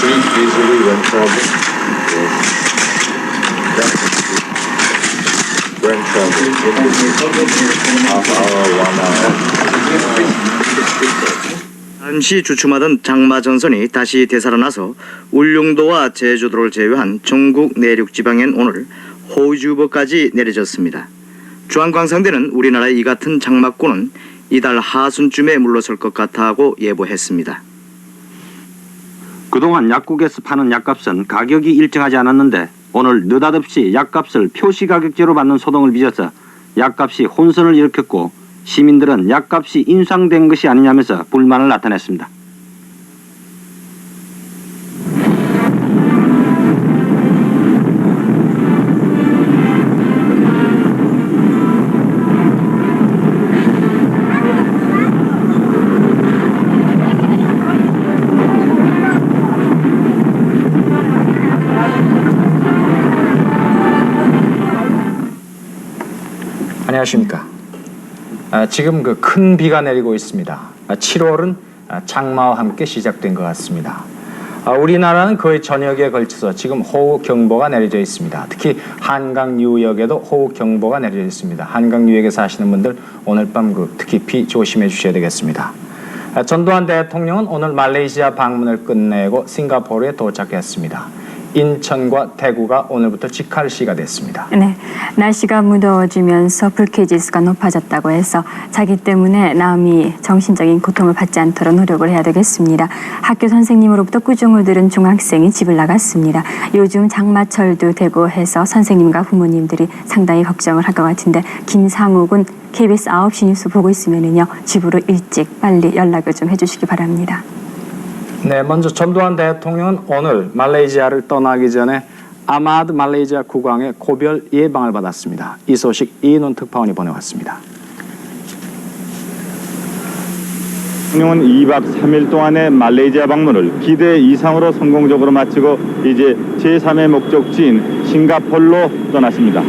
Street easily when traveling. When traveling. Half hour, 1 hour. 잠시 주춤하던 장마 전선이 다시 되살아나서 울릉도와 제주도를 제외한 전국 내륙 지방엔 오늘 호우주의보까지 내려졌습니다. 중앙광상대는 우리나라의 이 같은 장마권은 이달 하순쯤에 물러설 것 같다고 예보했습니다. 그동안 약국에서 파는 약값은 가격이 일정하지 않았는데 오늘 느닷없이 약값을 표시가격제로 받는 소동을 빚어서 약값이 혼선을 일으켰고 시민들은 약값이 인상된 것이 아니냐면서 불만을 나타냈습니다. 안녕하십니까. 지금 그 큰 비가 내리고 있습니다. 7월은 장마와 함께 시작된 것 같습니다. 우리나라는 거의 전역에 걸쳐서 지금 호우경보가 내려져 있습니다. 특히 한강 유역에도 호우경보가 내려져 있습니다. 한강 유역에 사시는 분들 오늘 밤 특히 비 조심해 주셔야 되겠습니다. 전두환 대통령은 오늘 말레이시아 방문을 끝내고 싱가포르에 도착했습니다. 인천과 대구가 오늘부터 직할시가 됐습니다. 네, 날씨가 무더워지면서 불쾌지수가 높아졌다고 해서 자기 때문에 남이 정신적인 고통을 받지 않도록 노력을 해야 되겠습니다. 학교 선생님으로부터 꾸중을 들은 중학생이 집을 나갔습니다. 요즘 장마철도 되고 해서 선생님과 부모님들이 상당히 걱정을 할 것 같은데 김상우 군 KBS 9시 뉴스 보고 있으면은요 집으로 일찍 빨리 연락을 좀 해주시기 바랍니다. 네, 먼저 전두환 대통령은 오늘 말레이시아를 떠나기 전에 아마드 말레이시아 국왕의 고별 예방을 받았습니다. 이 소식 이인원 특파원이 보내왔습니다. 대통령은 2박 3일 동안의 말레이시아 방문을 기대 이상으로 성공적으로 마치고 이제 제3의 목적지인 싱가포르로 떠났습니다.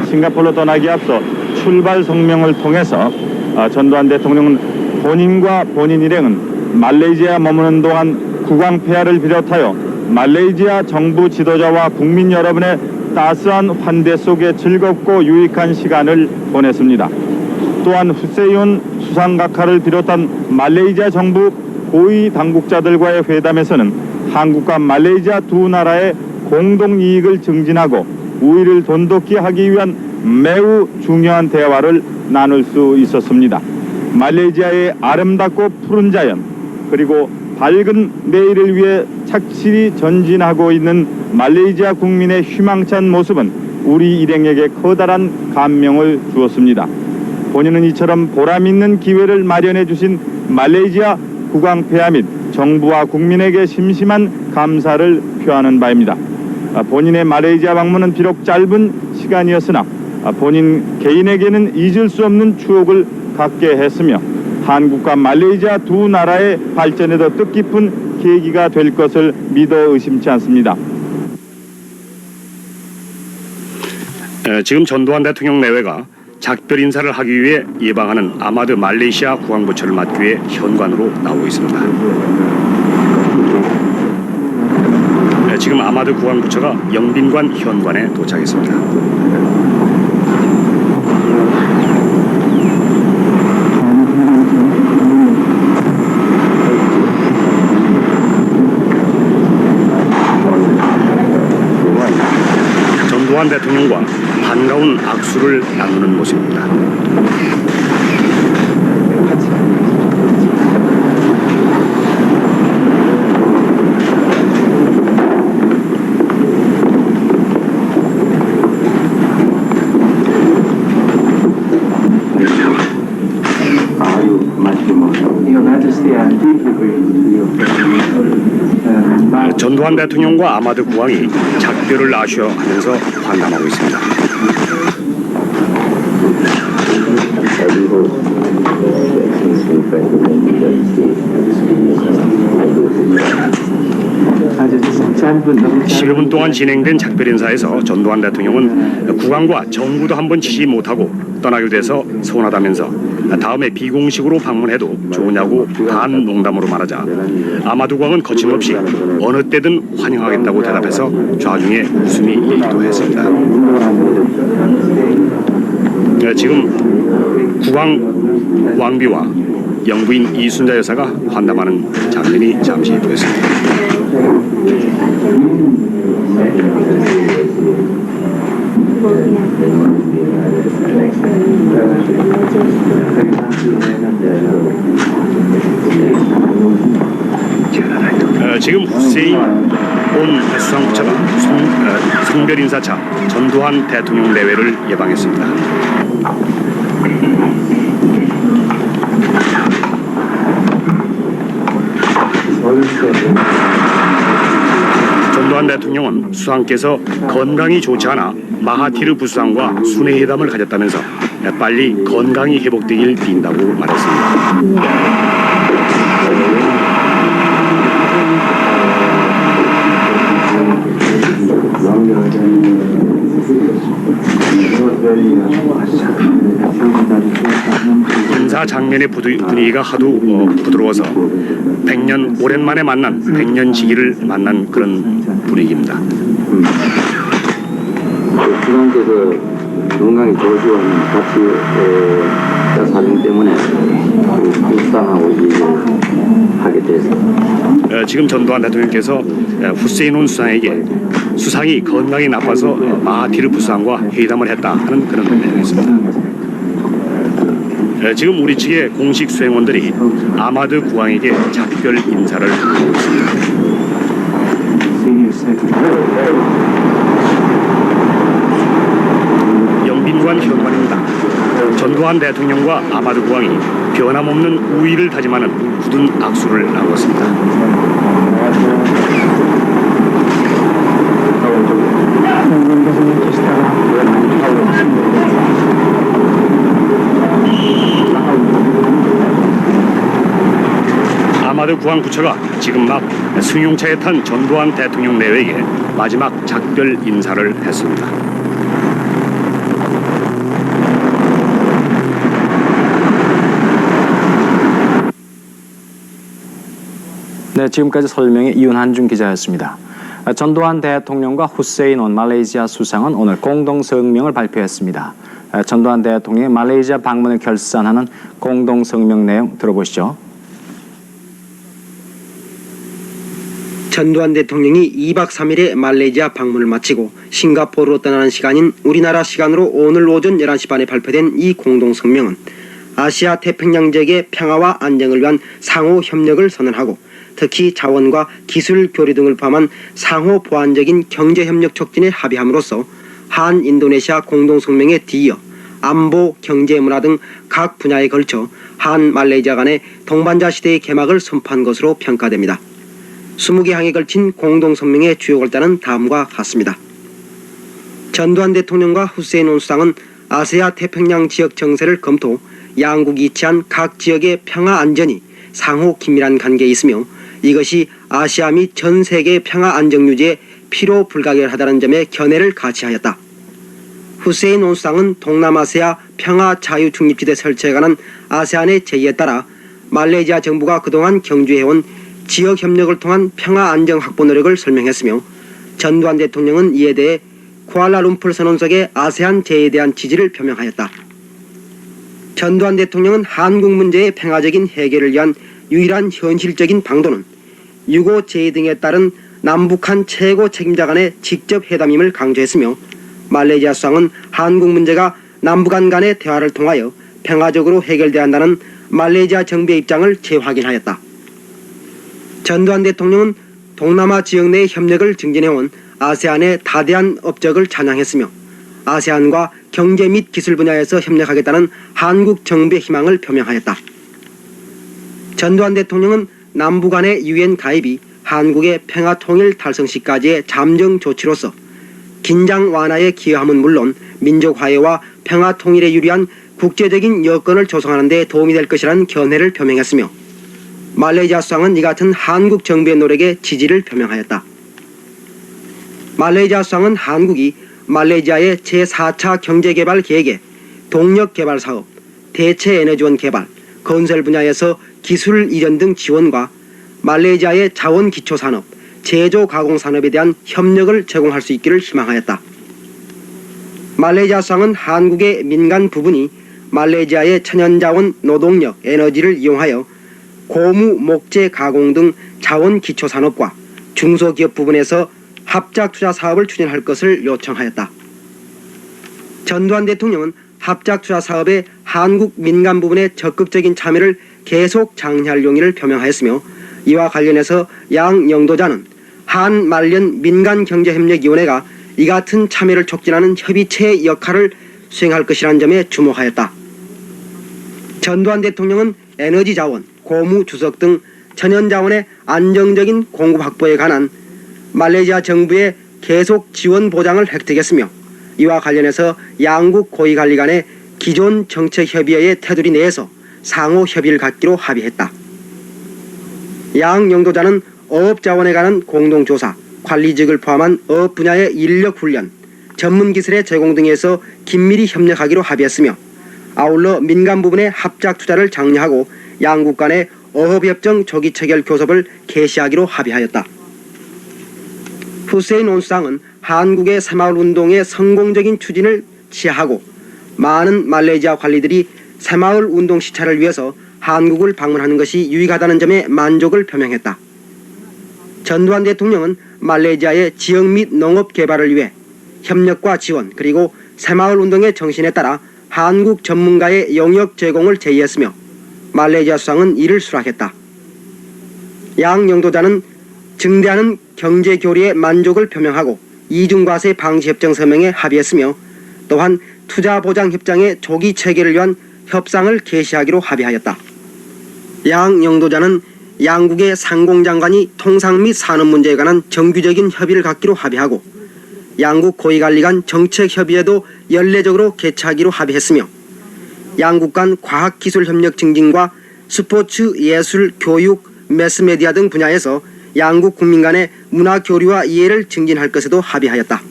싱가포르로 떠나기 앞서 출발 성명을 통해서 전두환 대통령은 본인과 본인 일행은 말레이시아에 머무는 동안 국왕 폐하를 비롯하여 말레이시아 정부 지도자와 국민 여러분의 따스한 환대 속에 즐겁고 유익한 시간을 보냈습니다. 또한 후세인 수상각하를 비롯한 말레이시아 정부 고위 당국자들과의 회담에서는 한국과 말레이시아 두 나라의 공동 이익을 증진하고 우위를 돈독히 하기 위한 매우 중요한 대화를 나눌 수 있었습니다. 말레이시아의 아름답고 푸른 자연 그리고 밝은 내일을 위해 착실히 전진하고 있는 말레이시아 국민의 희망찬 모습은 우리 일행에게 커다란 감명을 주었습니다. 본인은 이처럼 보람있는 기회를 마련해 주신 말레이시아 국왕 폐하 및 정부와 국민에게 심심한 감사를 표하는 바입니다. 본인의 말레이시아 방문은 비록 짧은 시간이었으나 본인 개인에게는 잊을 수 없는 추억을 갖게 했으며 한국과 말레이시아 두 나라의 발전에도 뜻깊은 계기가 될 것을 믿어 의심치 않습니다. 지금 전두환 대통령 내외가 작별 인사를 하기 위해 예방하는 아마드 말레이시아 국왕부처를 맞기 위해 현관으로 나오고 있습니다. 지금 아마드 국왕부처가 영빈관 현관에 도착했습니다. 전두환 대통령과 반가운 악수를 나누는 모습입니다. 전두환 대통령과 아마드 국왕이 작별을 아쉬워하면서 환담하고 있습니다. (10여 분) 동안 진행된 작별 인사에서 전두환 대통령은 국왕과 정구도 한번 치지 못하고 떠나게 돼서 서운하다면서 다음에 비공식으로 방문해도 좋으냐고 단 농담으로 말하자 아마드 국왕은 거침없이 어느 때든 환영하겠다고 대답해서 좌중에 웃음이 일도 했습니다. 지금 국왕 왕비와 영부인 이순자 여사가 환담하는 장면이 잠시 보였습니다. 지금 후세인 온 수상부처가 성별 인사차 전두환 대통령 내외를 예방했습니다. 전두환 대통령은 수상께서 건강이 좋지 않아 마하티르 부수상과 순회회담을 가졌다면서 빨리 건강이 회복되길 빈다고 말했습니다. 인사 장면의 분위기가 하도 부드러워서 100년 오랜만에 만난 100년지기를 만난 그런 분위기입니다. 수상께서 건강이 좋으시고 같이 사진 때문에 불쌍하고 하게 돼서 지금 전두환 대통령께서 후세인 수상에게 수상이 건강이 나빠서 마하티르 부수상과 회담을 했다 하는 그런 내용이었습니다. 지금 우리 측의 공식 수행원들이 아마드 국왕에게 작별 인사를 하고 있습니다. 영빈관 현관입니다. 전두환 대통령과 아마드 국왕이 변함없는 우위를 다짐하는 굳은 악수를 나눴습니다. 아마드 국왕 부처가 지금 막 승용차에 탄 전두환 대통령 내외에게 마지막 작별 인사를 했습니다. 네, 지금까지 설명의 이윤한중 기자였습니다. 전두환 대통령과 후세인 온 말레이시아 수상은 오늘 공동 성명을 발표했습니다. 전두환 대통령의 말레이시아 방문을 결산하는 공동 성명 내용 들어보시죠. 전두환 대통령이 2박 3일의 말레이시아 방문을 마치고 싱가포르로 떠나는 시간인 우리나라 시간으로 오늘 오전 11시 반에 발표된 이 공동성명은 아시아 태평양 지역의 평화와 안정을 위한 상호 협력을 선언하고 특히 자원과 기술 교류 등을 포함한 상호 보완적인 경제협력 촉진에 합의함으로써 한 인도네시아 공동성명에 뒤이어 안보, 경제, 문화 등 각 분야에 걸쳐 한 말레이시아 간의 동반자 시대의 개막을 선포한 것으로 평가됩니다. 20개 항에 걸친 공동성명의 주요 결단은 다음과 같습니다. 전두환 대통령과 후세인 온 수상은 아시아 태평양 지역 정세를 검토 양국이 취한 각 지역의 평화 안전이 상호 긴밀한 관계에 있으며 이것이 아시아 및 전 세계 평화 안정 유지에 필요 불가결하다는 점에 견해를 같이하였다. 후세인 온수상은 동남아시아 평화 자유 중립지대 설치에 관한 아세안의 제의에 따라 말레이시아 정부가 그동안 경주해온 지역 협력을 통한 평화 안정 확보 노력을 설명했으며 전두환 대통령은 이에 대해 쿠알라룸푸르 선언석의 아세안 제의에 대한 지지를 표명하였다. 전두환 대통령은 한국 문제의 평화적인 해결을 위한 유일한 현실적인 방도는 6.5 제의 등에 따른 남북한 최고 책임자 간의 직접 회담임을 강조했으며 말레이시아 수상은 한국 문제가 남북한 간의 대화를 통하여 평화적으로 해결돼야 한다는 말레이시아 정부의 입장을 재확인하였다. 전두환 대통령은 동남아 지역 내의 협력을 증진해온 아세안의 다대한 업적을 찬양했으며 아세안과 경제 및 기술 분야에서 협력하겠다는 한국 정부의 희망을 표명하였다. 전두환 대통령은 남북 간의 유엔 가입이 한국의 평화 통일 달성 시까지의 잠정 조치로서 긴장 완화에 기여함은 물론 민족 화해와 평화 통일에 유리한 국제적인 여건을 조성하는 데 도움이 될 것이라는 견해를 표명했으며 말레이시아 수상은 이 같은 한국 정부의 노력에 지지를 표명하였다. 말레이시아 수상은 한국이 말레이시아의 제4차 경제개발 계획에 동력개발 사업, 대체 에너지원 개발, 건설 분야에서 기술 이전 등 지원과 말레이시아의 자원 기초산업, 제조 가공산업에 대한 협력을 제공할 수 있기를 희망하였다. 말레이시아 수상은 한국의 민간 부분이 말레이시아의 천연자원, 노동력, 에너지를 이용하여 고무, 목재 가공 등 자원 기초산업과 중소기업 부분에서 합작투자 사업을 추진할 것을 요청하였다. 전두환 대통령은 합작투자 사업에 한국 민간 부분의 적극적인 참여를 계속 장려할 용의를 표명하였으며 이와 관련해서 양 영도자는 한말년 민간경제협력위원회가 이 같은 참여를 촉진하는 협의체의 역할을 수행할 것이라는 점에 주목하였다. 전두환 대통령은 에너지자원, 고무주석 등 천연자원의 안정적인 공급 확보에 관한 말레이시아 정부의 계속 지원 보장을 획득했으며 이와 관련해서 양국 고위관리 간의 기존 정책협의회의 테두리 내에서 상호 협의를 갖기로 합의했다. 양 영도자는 어업자원에 관한 공동조사, 관리직을 포함한 어업 분야의 인력훈련, 전문기술의 제공 등에서 긴밀히 협력하기로 합의했으며 아울러 민간 부분의 합작투자를 장려하고 양국 간의 어업협정 조기 체결 교섭을 개시하기로 합의하였다. 후세인 온수상은 한국의 새마을 운동의 성공적인 추진을 지향하고 많은 말레이시아 관리들이 새마을 운동 시찰을 위해서 한국을 방문하는 것이 유익하다는 점에 만족을 표명했다. 전두환 대통령은 말레이시아의 지역 및 농업 개발을 위해 협력과 지원 그리고 새마을 운동의 정신에 따라 한국 전문가의 영역 제공을 제의했으며 말레이시아 수상은 이를 수락했다. 양 영도자는 증대하는 경제 교류에 만족을 표명하고 이중과세 방지 협정 서명에 합의했으며 또한 투자 보장 협정의 조기 체결을 위한 협상을 개시하기로 합의하였다. 양 영도자는 양국의 상공장관이 통상 및 산업 문제에 관한 정규적인 협의를 갖기로 합의하고 양국 고위관리 간 정책협의회도 연례적으로 개최하기로 합의했으며 양국 간 과학기술 협력 증진과 스포츠, 예술, 교육, 매스메디아 등 분야에서 양국 국민 간의 문화 교류와 이해를 증진할 것에도 합의하였다.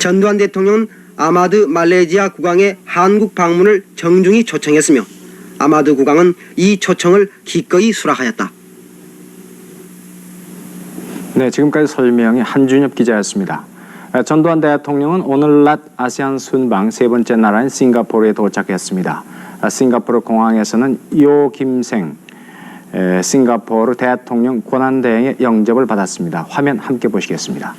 전두환 대통령은 아마드 말레이시아 국왕의 한국 방문을 정중히 초청했으며 아마드 국왕은 이 초청을 기꺼이 수락하였다. 네, 지금까지 설명이 한준엽 기자였습니다. 전두환 대통령은 오늘 낮 아세안 순방 세 번째 나라인 싱가포르에 도착했습니다. 싱가포르 공항에서는 요 김생 싱가포르 대통령 권한대행의 영접을 받았습니다. 화면 함께 보시겠습니다.